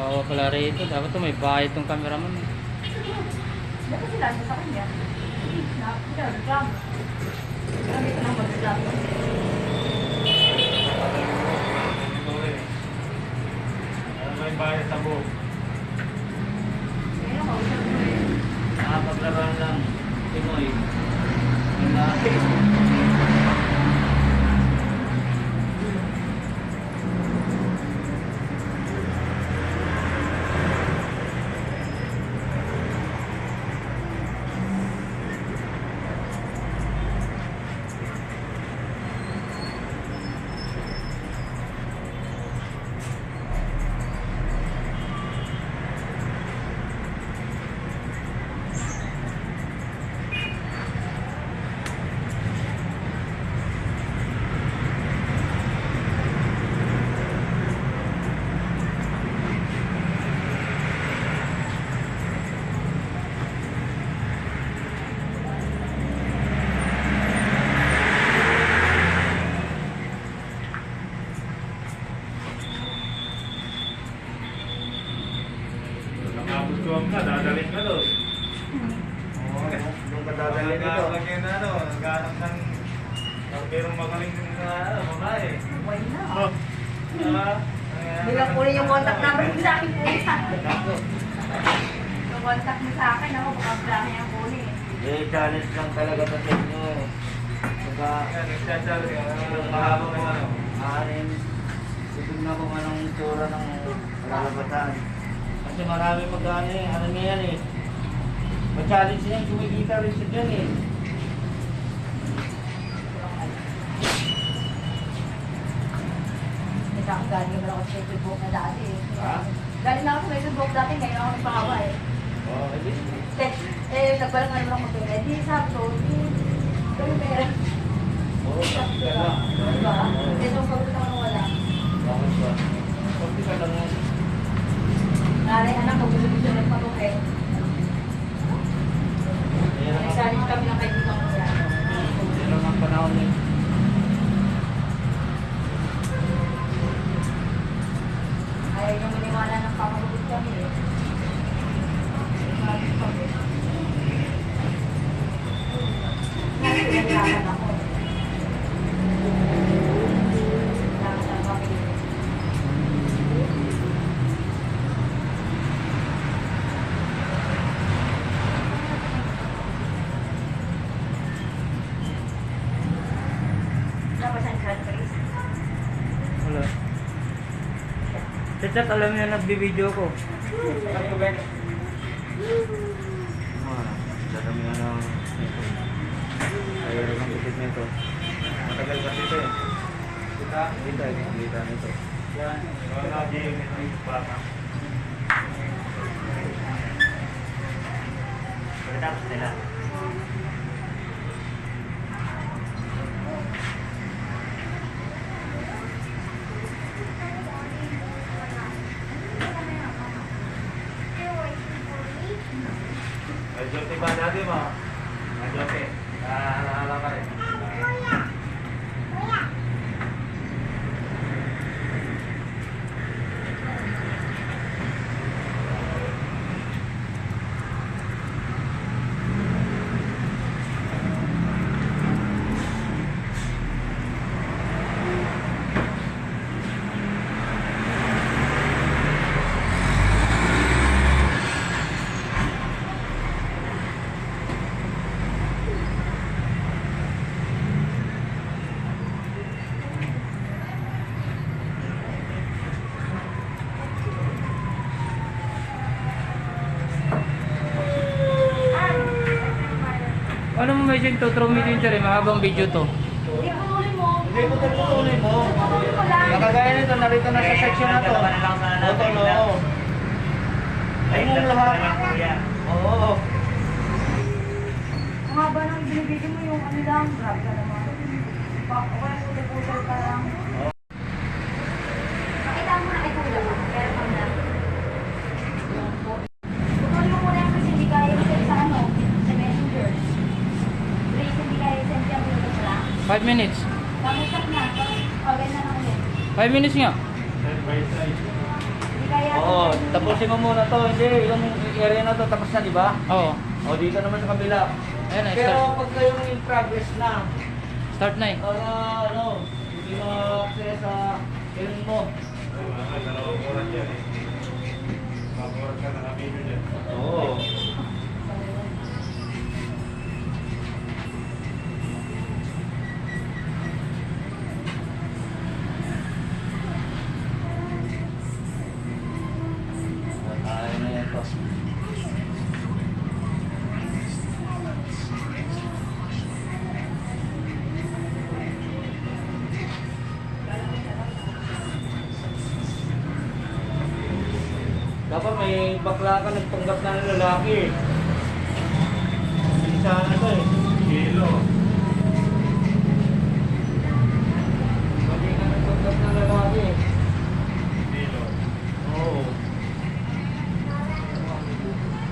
Kawawa pala rito. Dapat to may bayad tong cameraman. Dapat sila sa kanya. Hindi na, sila reklamo. Kami ko lang magreklamo. May bayad sa buhok. Ngayon, kausap mo eh. Nakapaglaban lang. Timoy. Malaki. Nakapagsuwam ka, dadalhin ka doon. Oo, nung kadadali nito. Lagyan na ano, naghanap ng merong magaling na babae. Why na? Oh. Hindi lang kunin yung contact number mo sa akin po. Yung contact mo sa akin, ako baka blank yung kunin. Eh, challenge lang talaga na sa inyo. Saka, Nagsasabi ka, mahaba mo ano. titignan ko nga ng itsura ng kalalabasan. Kasi marami mag-ano eh. Ano nga yan eh. Ma-challenge yan. Kumikita rin siya dyan eh. Galing naman ako sa Facebook na dati eh. Ha? Galing na ako sa Facebook dati, ngayon ako nagpakawa eh. Oo, hindi. Nagbalang nga naman ako doon. Eh, di sabi ko, kami pera. Oo, sabi ka lang. Diba? Eh, so sabi ko wala. Bakit ba? Sabi ka lang yan. Nanay, anak, mag-gusto ng patuke. Yan ang- Nag-challenge kami ng kaibigan ko yan. yan ang panahon eh. Ayaw niya maniwala ng pamagulit kami eh. Sabi ko eh. Pinahirapan ako. Kailangan sa pamilya. Dapat saan ka, Chris? Wala. Chat, alam niyo nagbibideo ko. Ano ba? Dadami nga ng nito. Ayaw na ng tipid nito. Matagal kasi ito eh. Kita nito. Yan. Mga nag-i-imit ng bata. Pagkatapos nila. Ay, joke ba natin mo? Ay, joke. Naalala ka rin. Ano mo medyo ito? Throw me din siya rin. Mahabang video to. Hindi, patuloy mo. Hindi ko tuloy mo. Patuloy mo lang. Nakagaya nito, narito na sa section na to. Ito, no. Ay, mong lahat. Oo. Ang haba nang binibigyan mo yung ano lang, grabe ka naman. Okay, puti-putal ka lang. Pakita mo na kay Kuya, pero kang na. Putulin mo muna yung kasi hindi kaya i-send sa ano, sa messenger. Please, hindi kaya i-send yung video mo lang. 5 minutes. Bakit na, pag na lang ulit. 5 minutes nga. Side by side. kaya. Oo, tapusin mo muna to. Hindi, yung area na to tapos na, di ba? Oo. O, dito naman sa kabila. Ayan na, Pero start. pag kayong in progress na, Start na eh. para ano, hindi mo access sa film mo. Dalawang oras yan eh. Dalawang oras ka nakabilo dyan. Oo. Kaya na yan to. Dapat may bakla ka nagpanggap na ng lalaki. Isa na to eh. Kilo. Pwede ka nagpanggap ng lalaki. Kilo. Oo.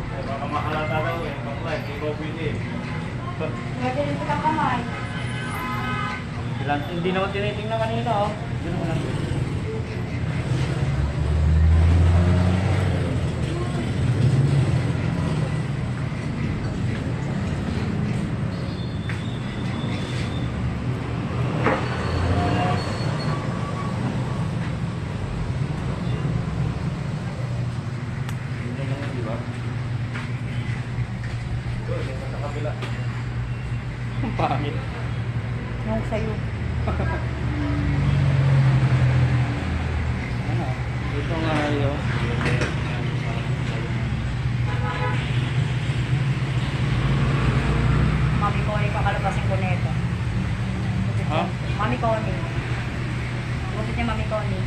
Eh, baka mahalata daw eh. Bakla, hindi ko pwede. Pwede rin sa kamay. Hindi naman tinitingnan kanina oh. Hindi naman lang. Hindi naman, di ba? Doon, yung sa kabila. Ang pangit. Yung sa'yo. Ano? Ito nga yun. Mami ko rin kakalabasin ko nito. Ha? Mami ko ni. Butit niya Mami ko ni.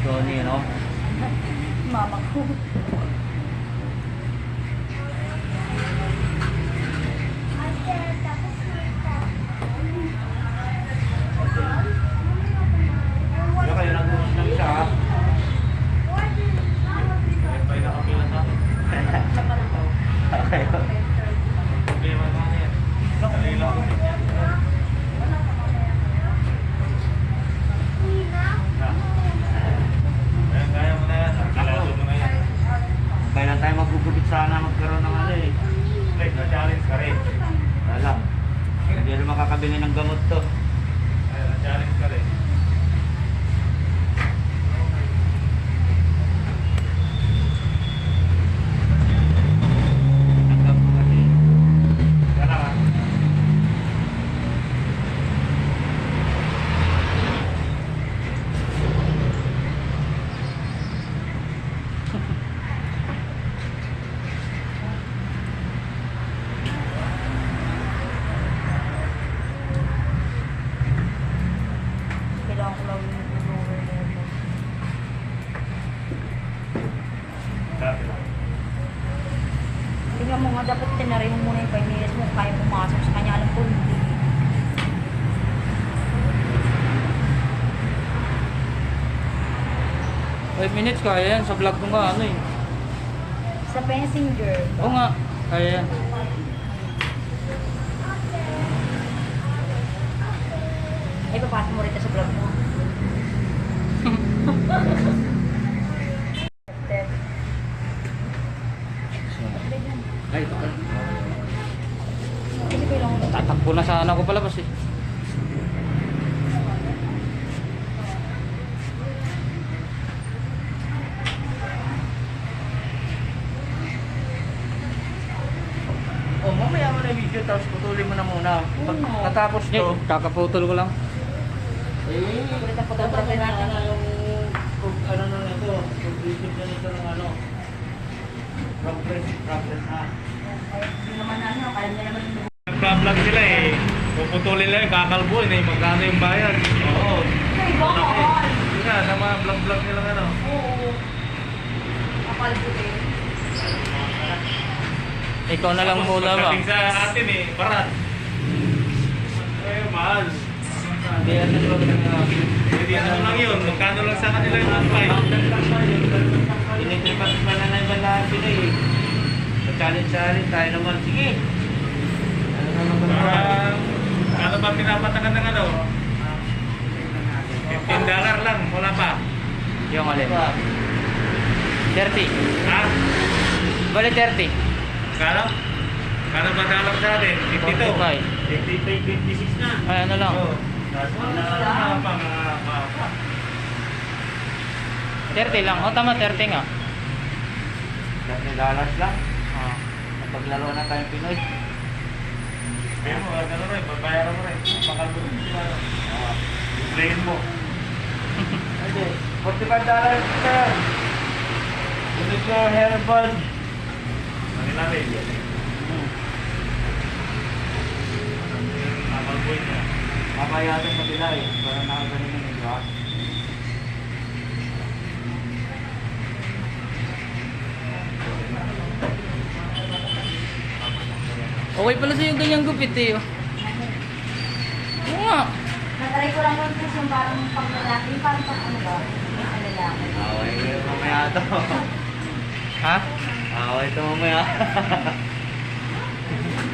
Tony, ano? Mama ko. Wala kayo nag-uus ng isa ha? Ayun pa yung nakapila sa akin. Okay. Problema na yan. Dali lang. Ha? Ayan, kaya mo na yan. Kilado mo na yan. Kailan tayo magugupit sana magkaroon ng ano eh. Like, na-challenge ka rin. Wala. Hindi rin makakabili ng gamot to. Ayun, na-challenge ka rin. Tanggap ko kasi. Yan na ka. Kailangan ko lang yung lower level. Dati lang. Tingnan mo nga, dapat tinaray mo muna yung 5 minutes mo. Kaya pumasok sa kanya. Alam ko, hindi. Five minutes kaya yan. Sa vlog ko nga ano eh. Sa messenger. Oo nga. Kaya yan. Ay, papasok mo rin ito sa vlog mo. Ay, ito pala. Kasi kailangan mo. Tatakbo na sana ako palabas eh. Oh, mamaya mo na video tapos putulin mo na muna. Pag natapos Eh, to, kakaputol ko lang. Ulit ang dapat photography na natin. yung ano na nito, completion na nito ng ano. Progress na. Ay, hindi naman ano, kaya niya naman yung Nagpa-vlog sila eh. Puputulin lang yung kakalbuin eh. Magkano yung bayad. Oo. Ay, bawal! Yun nga, sa mga vlog-vlog nilang ano. Oo. Kapal ko eh. Ikaw na lang muna ba? Pagdating sa atin eh, barat. Eh, mahal. Hindi yan na Hindi ano lang yun. Magkano lang sa kanila yung antay. Initripas pa na ibang lahat sila eh. Challenge tayo naman. Sige. Ano naman ba naman? Parang, ano ba pinapatakan ng ano? $15 lang, wala pa. Yung alin? Diba? 30. Ha? Bali 30. Kano? Kano ba dalang sa atin? 52. 45. 56 na. Ay, ano lang. Oo. Tapos na pang 30 lang. O, tama, 30 nga. $30 lang. Ah. Paglaro na tayong Pinoy. Pero mo, gano'n rin, babayaran mo rin. Pakalbon mo sila. Playin mo. Hindi. $45 sir. With your hair bud. Manila rin. Makalbon niya. Mamaya natin kabila eh. Para nakagaling yun, di ba? Okay pala sa'yo ganyang gupit eh. Oh. Oo nga. Nataray ko lang yung yung parang pang lalaki, parang pang ano ba? Pang lalaki. Away kayo mamaya ito. Ha? Away ito mamaya.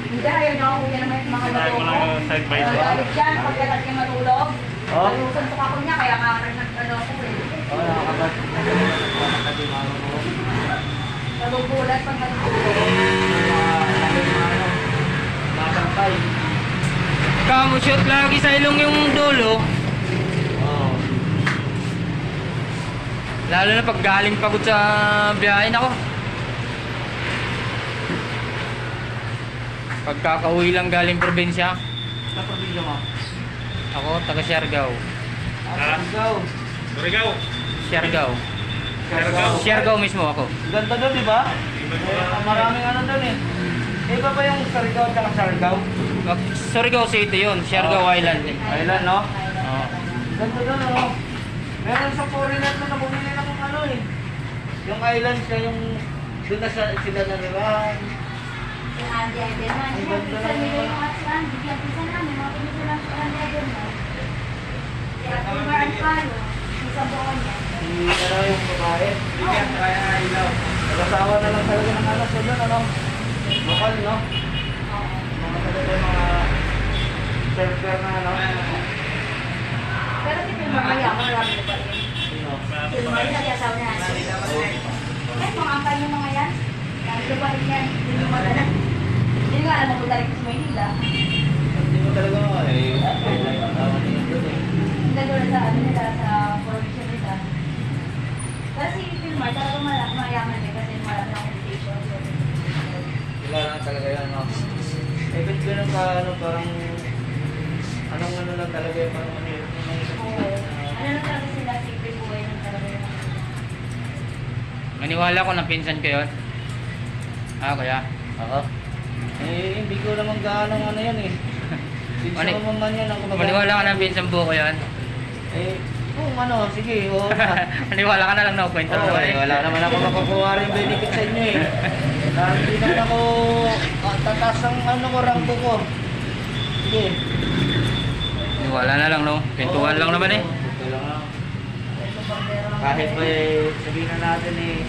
Hindi, ayaw niya ako kuya naman yung mga Sinabi mo lang yung side by side. Galit yan, pagkakat niya matulog. Oh? Suntok ako niya, kaya nga nag-ano ako eh. Oo, nakakabat. Nakakadimano mo. Nagugulat pag matulog. Matampay. Kamushoot lagi sa ilong yung dulo. Oo. Lalo na pag galing pagod sa biyahe ako. Pagkakauwi lang galing probinsya. Sa probinsya mo? Ako, taga Siargao. Siargao. Surigao. Siargao. Siargao. Siargao mismo ako. Ganda doon, di ba? Maraming ano doon eh. Iba ba yung Siargao at Siargao? Surigao City yun, Siargao Island eh. Island, no? Oo. Ganda doon, no? Meron sa foreigner na bumili ng ano eh. Yung island siya, yung doon na sila na nila. Yung Andy Edelman, Ang siya, ganda pinsan naman. nila yung Atlan, bigyan pinsan namin, mga pinsan lang si Andy Edelman. Kaya kung marang palo, isang buwan niya. Si ano yung babae. Bigyan, kaya nga ilaw. Nag-asawa na lang talaga ng alas doon, ano? Lokal, no? Oo. Mga talaga mga surfer na ano. Pero si Pilmar mayaman, marami na pa rin. Sino? Pilmar, nag-asawa na natin. Eh, mga ampay yung mga yan. Nandito pa rin yan, hindi mo madala. Hindi nga alam mapunta rin sa Maynila. Hindi mo talaga eh. Ay, asawa niya doon eh. Hindi doon sa ano nila, sa provision nila. Pero si Pilmar, talaga mayaman eh, kasi marami na communication. Wala na talaga yan, no? Eh, ba't ganun ka, ano, parang... Anong ano lang talaga yung parang ano yun? Oo. Ano lang talaga sila, simple buhay lang talaga yun. Maniwala ko na pinsan ko yun. Ah, kaya? Oo. Eh, hindi ko naman gaano ano yan eh. Mani- Pinsa mo man yan ang kumbaga. Maniwala ka na pinsan buo ko yun. Eh, kung ano, sige, oo na. Maniwala ka na lang na kwento Oo, mo eh, wala naman ako makukuha rin benefit sa inyo eh. Dahil hindi naman ako tataas ang ano ko, rangko ko. Sige. Maniwala na lang no. Kwentuhan lang naman eh. Okay lang lang. Kahit pa eh, sabihin na natin eh,